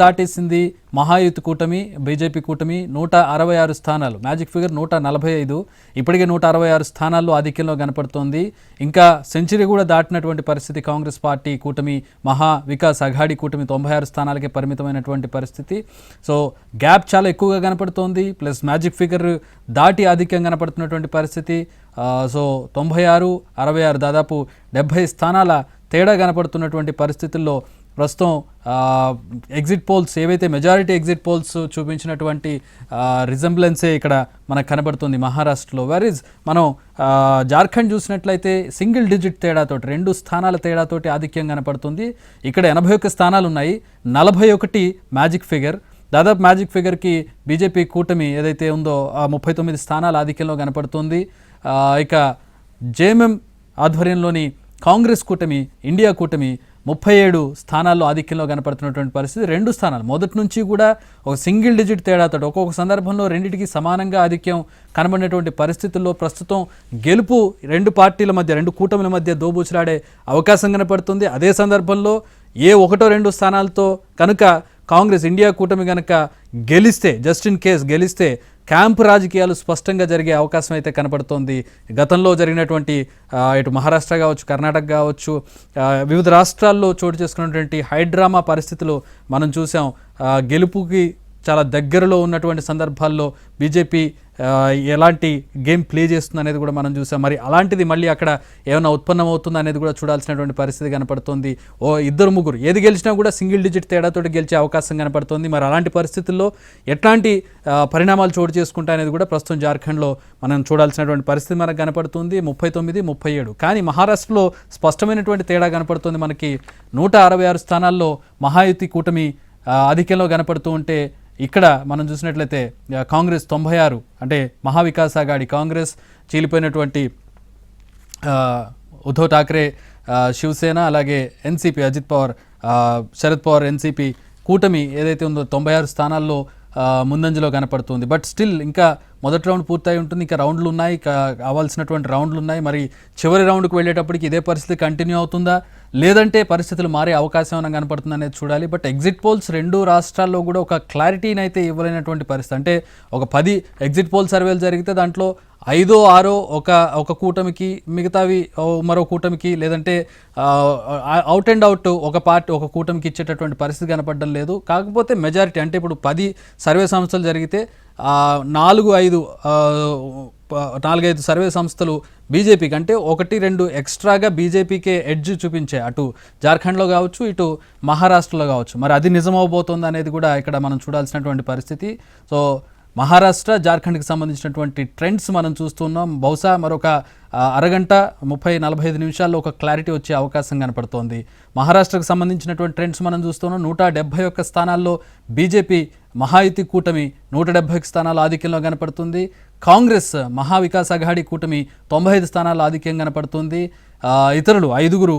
దాటేసింది మహాయుతి కూటమి, బీజేపీ కూటమి. 166 స్థానాలు, మ్యాజిక్ ఫిగర్ 145. ఇప్పటికే 166 స్థానాల్లో ఆధిక్యంలో కనపడుతోంది. ఇంకా సెంచరీ కూడా దాటినటువంటి పరిస్థితి కాంగ్రెస్ పార్టీ కూటమి, మహా వికాస్ అఘాడీ కూటమి 96 స్థానాలకే పరిమితమైనటువంటి పరిస్థితి. సో గ్యాప్ చాలా ఎక్కువగా కనపడుతోంది. ప్లస్ మ్యాజిక్ ఫిగర్ దాటి ఆధిక్యం కనపడుతున్నటువంటి పరిస్థితి. సో 96, 66 దాదాపు 70 స్థానాల తేడా కనపడుతున్నటువంటి పరిస్థితుల్లో ప్రస్తుతం ఎగ్జిట్ పోల్స్ ఏవైతే మెజారిటీ ఎగ్జిట్ పోల్స్ చూపించినటువంటి రిజంబ్లెన్సే ఇక్కడ మనకు కనబడుతుంది మహారాష్ట్రలో. వెరీజ్ మనం జార్ఖండ్ చూసినట్లయితే సింగిల్ డిజిట్ తేడాతోటి 2 స్థానాల తేడాతోటి ఆధిక్యం కనపడుతుంది. ఇక్కడ 81 స్థానాలు ఉన్నాయి, 41 మ్యాజిక్ ఫిగర్. దాదాపు మ్యాజిక్ ఫిగర్కి బీజేపీ కూటమి ఏదైతే ఉందో 39 స్థానాల ఆధిక్యంలో కనపడుతుంది. ఇక జేఎంఎం ఆధ్వర్యంలోని కాంగ్రెస్ కూటమి, ఇండియా కూటమి 37 స్థానాల్లో ఆధిక్యంలో కనపడుతున్నటువంటి పరిస్థితి. 2 స్థానాలు మొదటి నుంచి కూడా ఒక సింగిల్ డిజిట్ తేడాతో ఒక్కొక్క సందర్భంలో రెండింటికి సమానంగా ఆధిక్యం కనబడినటువంటి పరిస్థితుల్లో ప్రస్తుతం గెలుపు 2 పార్టీల మధ్య, 2 కూటమిల మధ్య దోబూచులాడే అవకాశం కనపడుతుంది. అదే సందర్భంలో ఏ 1-2 స్థానాలతో కనుక కాంగ్రెస్ ఇండియా కూటమి కనుక గెలిస్తే, జస్ట్ ఇన్ కేస్ గెలిస్తే క్యాంపు రాజకీయాలు స్పష్టంగా జరిగే అవకాశం అయితే కనపడుతోంది. గతంలో జరిగినటువంటి ఇటు మహారాష్ట్ర కావచ్చు, కర్ణాటక కావచ్చు, వివిధ రాష్ట్రాల్లో చోటు చేసుకున్నటువంటి హైడ్రామా పరిస్థితులు మనం చూసాం. గెలుపుకి చాలా దగ్గరలో ఉన్నటువంటి సందర్భాల్లో బీజేపీ ఎలాంటి గేమ్ ప్లే చేస్తుంది అనేది కూడా మనం చూసాం. మరి అలాంటిది మళ్ళీ అక్కడ ఏమైనా ఉత్పన్నం అవుతుందా అనేది కూడా చూడాల్సినటువంటి పరిస్థితి కనపడుతుంది. 2-3 ఏది గెలిచినా కూడా సింగిల్ డిజిట్ తేడాతోటి గెలిచే అవకాశం కనపడుతుంది. మరి అలాంటి పరిస్థితుల్లో ఎట్లాంటి పరిణామాలు చోటు చేసుకుంటా అనేది కూడా ప్రస్తుతం జార్ఖండ్లో మనం చూడాల్సినటువంటి పరిస్థితి మనకు కనపడుతుంది. 39, 37. కానీ మహారాష్ట్రలో స్పష్టమైనటువంటి తేడా కనపడుతుంది మనకి. 166 స్థానాల్లో మహాయుతి కూటమి ఆధిక్యంలో కనపడుతూ ఉంటే ఇక్కడ మనం చూసినట్లయితే కాంగ్రెస్ 96, అంటే మహావికాస్ అఘాడీ కాంగ్రెస్, చీలిపోయినటువంటి ఉద్ధవ్ ఠాక్రే శివసేన, అలాగే ఎన్సీపీ అజిత్ పవార్, శరద్ పవార్ ఎన్సీపీ కూటమి ఏదైతే ఉందో 96 స్థానాల్లో ముందంజలో కనపడుతుంది. బట్ స్టిల్ ఇంకా మొదటి రౌండ్ పూర్తయి ఉంటుంది, ఇంకా రౌండ్లు ఉన్నాయి, కావాల్సినటువంటి రౌండ్లు ఉన్నాయి. మరి చివరి రౌండ్కి వెళ్ళేటప్పటికి ఇదే పరిస్థితి కంటిన్యూ అవుతుందా, లేదంటే పరిస్థితులు మారే అవకాశం ఏమైనా కనపడుతుంది అనేది చూడాలి. బట్ ఎగ్జిట్ పోల్స్ 2 రాష్ట్రాల్లో కూడా ఒక క్లారిటీని అయితే ఇవ్వలేనటువంటి పరిస్థితి. అంటే ఒక 10 ఎగ్జిట్ పోల్ సర్వేలు జరిగితే దాంట్లో 5, 6 ఒక కూటమికి, మిగతావి మరో కూటమికి, లేదంటే అవుట్ అండ్ అవుట్ ఒక కూటమికి ఇచ్చేటటువంటి పరిస్థితి కనపడడం లేదు. కాకపోతే మెజారిటీ అంటే ఇప్పుడు 10 సర్వే సంస్థలు జరిగితే 4-5 సర్వే సంస్థలు బీజేపీకి, అంటే 1-2 ఎక్స్ట్రాగా బీజేపీకే ఎడ్జ్ చూపించే, అటు జార్ఖండ్లో కావచ్చు, ఇటు మహారాష్ట్రలో కావచ్చు. మరి అది నిజమవబోతోంది అనేది కూడా ఇక్కడ మనం చూడాల్సినటువంటి పరిస్థితి. సో మహారాష్ట్ర, జార్ఖండ్కి సంబంధించినటువంటి ట్రెండ్స్ మనం చూస్తున్నాం. బహుశా మరొక అరగంట 30-45 నిమిషాల్లో ఒక క్లారిటీ వచ్చే అవకాశం కనపడుతోంది. మహారాష్ట్రకు సంబంధించినటువంటి ట్రెండ్స్ మనం చూస్తున్నాం. 171 స్థానాల్లో బీజేపీ మహాయుతి కూటమి 170 స్థానాల ఆధిక్యంలో కనపడుతుంది. కాంగ్రెస్ మహావికాస్ అఘాడీ కూటమి 95 స్థానాల ఆధిక్యం కనపడుతుంది. ఇతరులు 5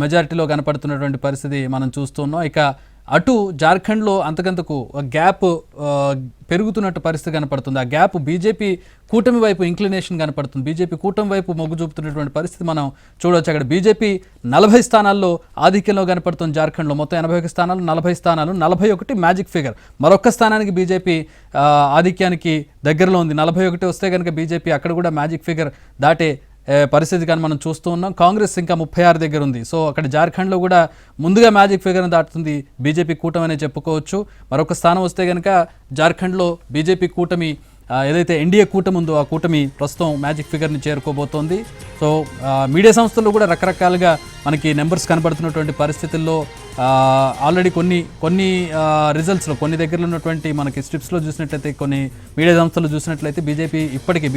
మెజారిటీలో కనపడుతున్నటువంటి పరిస్థితి మనం చూస్తున్నాం. ఇక అటు జార్ఖండ్లో అంతకంతకు గ్యాప్ పెరుగుతున్నట్టు పరిస్థితి కనపడుతుంది. ఆ గ్యాప్ బీజేపీ కూటమి వైపు ఇంక్లినేషన్ కనపడుతుంది. బీజేపీ కూటమి వైపు మొగ్గు చూపుతున్నటువంటి పరిస్థితి మనం చూడవచ్చు. అక్కడ బీజేపీ 40 స్థానాల్లో ఆధిక్యంలో కనపడుతుంది. జార్ఖండ్లో మొత్తం 81 స్థానాలు, 40 స్థానాలు, 41 మ్యాజిక్ ఫిగర్. మరొక్క స్థానానికి బీజేపీ ఆధిక్యానికి దగ్గరలో ఉంది. 41 వస్తే కనుక బీజేపీ అక్కడ కూడా మ్యాజిక్ ఫిగర్ దాటే పరిస్థితి కానీ మనం చూస్తూ ఉన్నాం. కాంగ్రెస్ ఇంకా 36 దగ్గర ఉంది. సో అక్కడ జార్ఖండ్లో కూడా ముందుగా మ్యాజిక్ ఫిగర్ని దాటుతుంది బీజేపీ కూటమి అనే చెప్పుకోవచ్చు. మరొక స్థానం వస్తే కనుక జార్ఖండ్లో బీజేపీ కూటమి ఏదైతే ఎన్డీఏ కూటమి ఉందో ఆ కూటమి ప్రస్తుతం మ్యాజిక్ ఫిగర్ని చేరుకోబోతోంది. సో మీడియా సంస్థల్లో కూడా రకరకాలుగా మనకి నెంబర్స్ కనబడుతున్నటువంటి పరిస్థితుల్లో ఆల్రెడీ కొన్ని రిజల్ట్స్లో కొన్ని దగ్గరలో ఉన్నటువంటి మనకి స్ట్రిప్స్లో చూసినట్లయితే, కొన్ని మీడియా సంస్థలు చూసినట్లయితే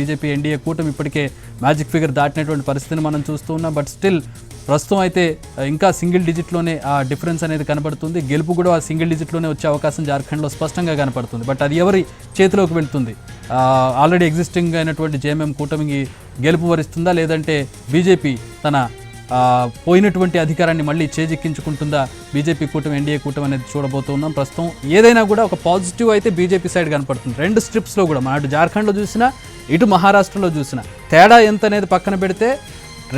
బీజేపీ ఎన్డీఏ కూటమి ఇప్పటికే మ్యాజిక్ ఫిగర్ దాటినటువంటి పరిస్థితిని మనం చూస్తూ ఉన్నాం. బట్ స్టిల్ ప్రస్తుతం అయితే ఇంకా సింగిల్ డిజిట్లోనే ఆ డిఫరెన్స్ అనేది కనబడుతుంది. గెలుపు కూడా ఆ సింగిల్ డిజిట్లోనే వచ్చే అవకాశం జార్ఖండ్లో స్పష్టంగా కనపడుతుంది. బట్ అది ఎవరి చేతిలోకి వెళ్తుంది? ఆల్రెడీ ఎగ్జిస్టింగ్ అయినటువంటి జేఎంఎం కూటమికి గెలుపు వరిస్తుందా, లేదంటే బీజేపీ తన పోయినటువంటి అధికారాన్ని మళ్ళీ చేజిక్కించుకుంటుందా బీజేపీ కూటమి, ఎన్డీఏ కూటమి అనేది చూడబోతున్నాం. ప్రస్తుతం ఏదైనా కూడా ఒక పాజిటివ్ అయితే బీజేపీ సైడ్ కనపడుతుంది. 2 స్ట్రిప్స్లో కూడా, మన అటు జార్ఖండ్లో చూసినా, ఇటు మహారాష్ట్రలో చూసినా తేడా ఎంత అనేది పక్కన పెడితే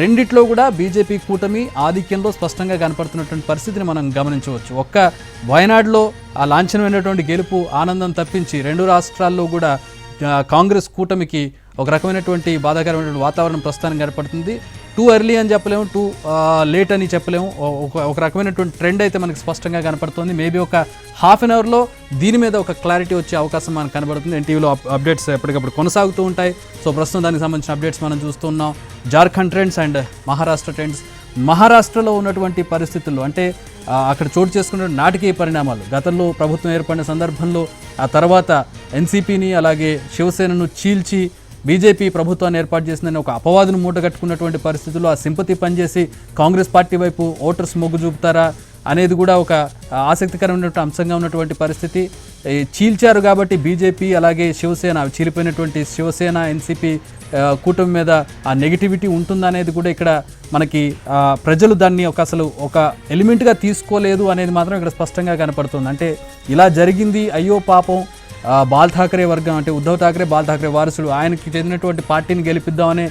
రెండిట్లో కూడా బీజేపీ కూటమి ఆధిక్యంలో స్పష్టంగా కనపడుతున్నటువంటి పరిస్థితిని మనం గమనించవచ్చు. ఒక్క వయనాడులో ఆ లాంఛనమైనటువంటి గెలుపు ఆనందం తప్పించి 2 రాష్ట్రాల్లో కూడా కాంగ్రెస్ కూటమికి ఒక రకమైనటువంటి బాధాకరమైనటువంటి వాతావరణం ప్రస్తుతానికి కనపడుతుంది. టూ ఎర్లీ అని చెప్పలేము, టూ లేట్ అని చెప్పలేము. ఒక రకమైనటువంటి ట్రెండ్ అయితే మనకి స్పష్టంగా కనపడుతుంది. మేబీ ఒక హాఫ్ అన్ అవర్లో దీని మీద ఒక క్లారిటీ వచ్చే అవకాశం మనకు కనబడుతుంది. ఎన్టీవీలో అప్డేట్స్ ఎప్పటికప్పుడు కొనసాగుతూ ఉంటాయి. సో ప్రస్తుతం దానికి సంబంధించిన అప్డేట్స్ మనం చూస్తున్నాం. Jharkhand trends and Maharashtra trends. మహారాష్ట్రలో ఉన్నటువంటి పరిస్థితుల్లో అంటే అక్కడ చోటు చేసుకున్న నాటకీయ పరిణామాలు, గతంలో ప్రభుత్వం ఏర్పడిన సందర్భంలో ఆ తర్వాత ఎన్సీపీని అలాగే శివసేనను చీల్చి బీజేపీ ప్రభుత్వాన్ని ఏర్పాటు చేసిందని ఒక అపవాదును మూటగట్టుకున్నటువంటి పరిస్థితుల్లో ఆ సింపతి పనిచేసి కాంగ్రెస్ పార్టీ వైపు ఓటర్స్ మొగ్గు చూపుతారా అనేది కూడా ఒక ఆసక్తికరమైనటువంటి అంశంగా ఉన్నటువంటి పరిస్థితి. చీల్చారు కాబట్టి బీజేపీ అలాగే శివసేన, చీలిపోయినటువంటి శివసేన ఎన్సీపీ కూటమి మీద ఆ నెగిటివిటీ ఉంటుందనేది కూడా ఇక్కడ మనకి ప్రజలు దాన్ని అసలు ఒక ఎలిమెంట్గా తీసుకోలేదు అనేది మాత్రం ఇక్కడ స్పష్టంగా కనపడుతుంది. అంటే ఇలా జరిగింది, అయ్యో పాపం బాల్ ఠాకరే వర్గం అంటే ఉద్ధవ్ ఠాకరే, బాల్ ఠాకరే వారసుడు, ఆయనకి చెందినటువంటి పార్టీని గెలిపిద్దామనే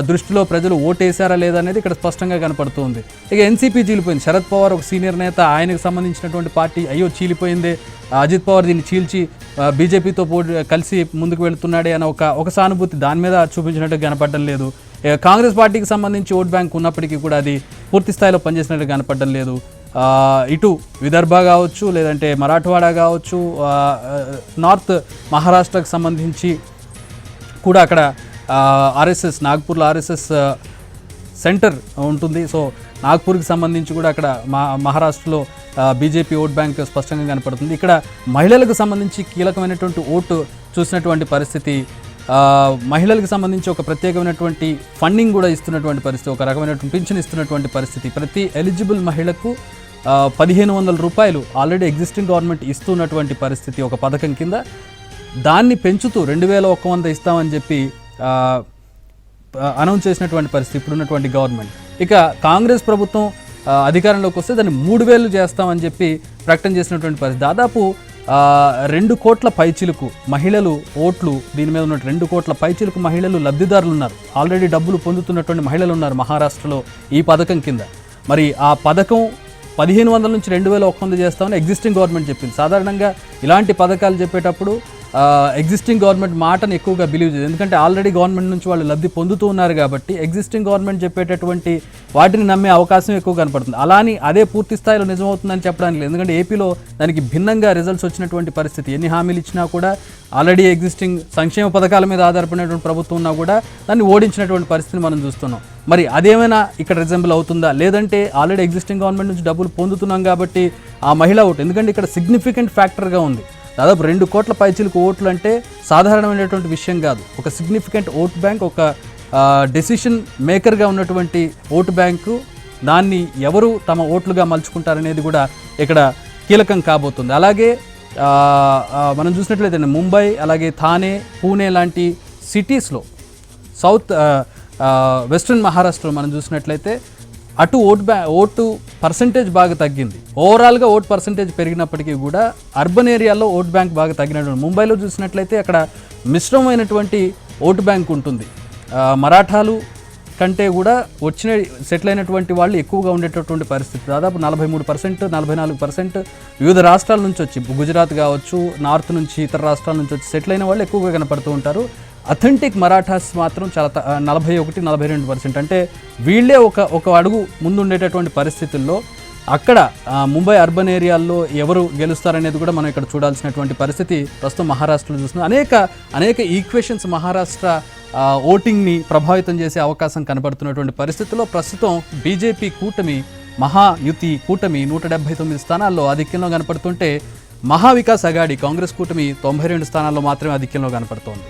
దృష్టిలో ప్రజలు ఓటేశారా లేదా అనేది ఇక్కడ స్పష్టంగా కనపడుతుంది. ఇక ఎన్సీపీ చీలిపోయింది. శరద్ పవార్ ఒక సీనియర్ నేత, ఆయనకు సంబంధించినటువంటి పార్టీ అయ్యో చీలిపోయిందే, అజిత్ పవార్ దీన్ని చీల్చి బీజేపీతో కలిసి ముందుకు వెళుతున్నాడే అని ఒక సానుభూతి దాని మీద చూపించినట్టు కనపడడం లేదు. కాంగ్రెస్ పార్టీకి సంబంధించి ఓట్ బ్యాంక్ ఉన్నప్పటికీ కూడా అది పూర్తి స్థాయిలో పనిచేసినట్టు కనపడడం లేదు. ఇటు విదర్భ కావచ్చు, లేదంటే మరాఠవాడ కావచ్చు, నార్త్ మహారాష్ట్రకు సంబంధించి కూడా అక్కడ ఆర్ఎస్ఎస్, నాగ్పూర్లో ఆర్ఎస్ఎస్ సెంటర్ ఉంటుంది. సో నాగ్పూర్కి సంబంధించి కూడా అక్కడ మహారాష్ట్రలో బీజేపీ ఓట్ బ్యాంక్ స్పష్టంగా కనపడుతుంది. ఇక్కడ మహిళలకు సంబంధించి కీలకమైనటువంటి ఓటు చూసినటువంటి పరిస్థితి, మహిళలకు సంబంధించి ఒక ప్రత్యేకమైనటువంటి ఫండింగ్ కూడా ఇస్తున్నటువంటి పరిస్థితి, ఒక రకమైనటువంటి పింఛన్ ఇస్తున్నటువంటి పరిస్థితి. ప్రతి ఎలిజిబుల్ మహిళకు 1,500 రూపాయలు ఆల్రెడీ ఎగ్జిస్టింగ్ గవర్నమెంట్ ఇస్తున్నటువంటి పరిస్థితి ఒక పథకం కింద. దాన్ని పెంచుతూ 2,100 ఇస్తామని చెప్పి అనౌన్స్ చేసినటువంటి పరిస్థితి ఇప్పుడున్నటువంటి గవర్నమెంట్. ఇక కాంగ్రెస్ ప్రభుత్వం అధికారంలోకి వస్తే దాన్ని 3,000 చేస్తామని చెప్పి ప్రకటన చేసినటువంటి పరిస్థితి. దాదాపు 2 కోట్ల పైచిలుకు మహిళలు ఓట్లు, దీని మీద ఉన్న 2 కోట్ల పైచిలుకు మహిళలు లబ్ధిదారులు ఉన్నారు. ఆల్రెడీ డబ్బులు పొందుతున్నటువంటి మహిళలు ఉన్నారు మహారాష్ట్రలో ఈ పథకం కింద. మరి ఆ పథకం 1,500 నుంచి 2,100 చేస్తామని ఎగ్జిస్టింగ్ గవర్నమెంట్ చెప్పింది. సాధారణంగా ఇలాంటి పథకాలు చెప్పేటప్పుడు ఎగ్జిస్టింగ్ గవర్నమెంట్ మాటను ఎక్కువగా బిలీవ్ చేయదు, ఎందుకంటే ఆల్రెడీ గవర్నమెంట్ నుంచి వాళ్ళు లబ్ధి పొందుతూ ఉన్నారు కాబట్టి ఎగ్జిస్టింగ్ గవర్నమెంట్ చెప్పేటటువంటి వాటిని నమ్మే అవకాశం ఎక్కువ కనపడుతుంది. అలాని అదే పూర్తి స్థాయిలో నిజమవుతుందని చెప్పడానికి లేదు, ఎందుకంటే ఏపీలో దానికి భిన్నంగా రిజల్ట్స్ వచ్చినటువంటి పరిస్థితి. ఎన్ని హామీలు ఇచ్చినా కూడా ఆల్రెడీ ఎగ్జిస్టింగ్ సంక్షేమ పథకాల మీద ఆధారపడినటువంటి ప్రభుత్వం ఉన్నా కూడా దాన్ని ఓడించినటువంటి పరిస్థితిని మనం చూస్తున్నాం. మరి అదేమైనా ఇక్కడ రిజంబుల్ అవుతుందా, లేదంటే ఆల్రెడీ ఎగ్జిస్టింగ్ గవర్నమెంట్ నుంచి డబ్బులు పొందుతున్నాం కాబట్టి ఆ మహిళా ఓటు, ఎందుకంటే ఇక్కడ సిగ్నిఫికెంట్ ఫ్యాక్టర్గా ఉంది. దాదాపు 2 కోట్ల పైచిలకు ఓట్లు అంటే సాధారణమైనటువంటి విషయం కాదు. ఒక సిగ్నిఫికెంట్ ఓట్ బ్యాంక్, ఒక డెసిషన్ మేకర్గా ఉన్నటువంటి ఓటు బ్యాంకు, దాన్ని ఎవరు తమ ఓట్లుగా మలుచుకుంటారనేది కూడా ఇక్కడ కీలకం కాబోతుంది. అలాగే మనం చూసినట్లయితే ముంబై, అలాగే థానే, పూణే లాంటి సిటీస్లో సౌత్ వెస్ట్రన్ మహారాష్ట్రలో మనం చూసినట్లయితే అటు ఓటు పర్సంటేజ్ బాగా తగ్గింది. ఓవరాల్గా ఓట్ పర్సంటేజ్ పెరిగినప్పటికీ కూడా అర్బన్ ఏరియాలో ఓట్ బ్యాంక్ బాగా తగ్గినటువంటి. ముంబైలో చూసినట్లయితే అక్కడ మిశ్రమమైనటువంటి ఓటు బ్యాంక్ ఉంటుంది. మరాఠాలు కంటే కూడా సెటిల్ అయినటువంటి వాళ్ళు ఎక్కువగా ఉండేటటువంటి పరిస్థితి. దాదాపు 43%, 44% వివిధ రాష్ట్రాల నుంచి వచ్చి, గుజరాత్ కావచ్చు, నార్త్ నుంచి, ఇతర రాష్ట్రాల నుంచి వచ్చి సెటిల్ అయిన వాళ్ళు ఎక్కువగా కనపడుతూ ఉంటారు. అథెంటిక్ మరాఠాస్ మాత్రం చాలా 41-42%. అంటే వీళ్ళే ఒక అడుగు ముందు ఉండేటటువంటి పరిస్థితుల్లో అక్కడ ముంబై అర్బన్ ఏరియాల్లో ఎవరు గెలుస్తారనేది కూడా మనం ఇక్కడ చూడాల్సినటువంటి పరిస్థితి ప్రస్తుతం మహారాష్ట్రలో చూస్తున్నాం. అనేక ఈక్వేషన్స్ మహారాష్ట్ర ఓటింగ్ని ప్రభావితం చేసే అవకాశం కనబడుతున్నటువంటి పరిస్థితుల్లో ప్రస్తుతం బీజేపీ కూటమి, మహాయుతి కూటమి 179 స్థానాల్లో ఆధిక్యంలో కనపడుతుంటే, మహావికాస్ అఘాడీ కాంగ్రెస్ కూటమి 92 స్థానాల్లో మాత్రమే ఆధిక్యంలో కనపడుతోంది.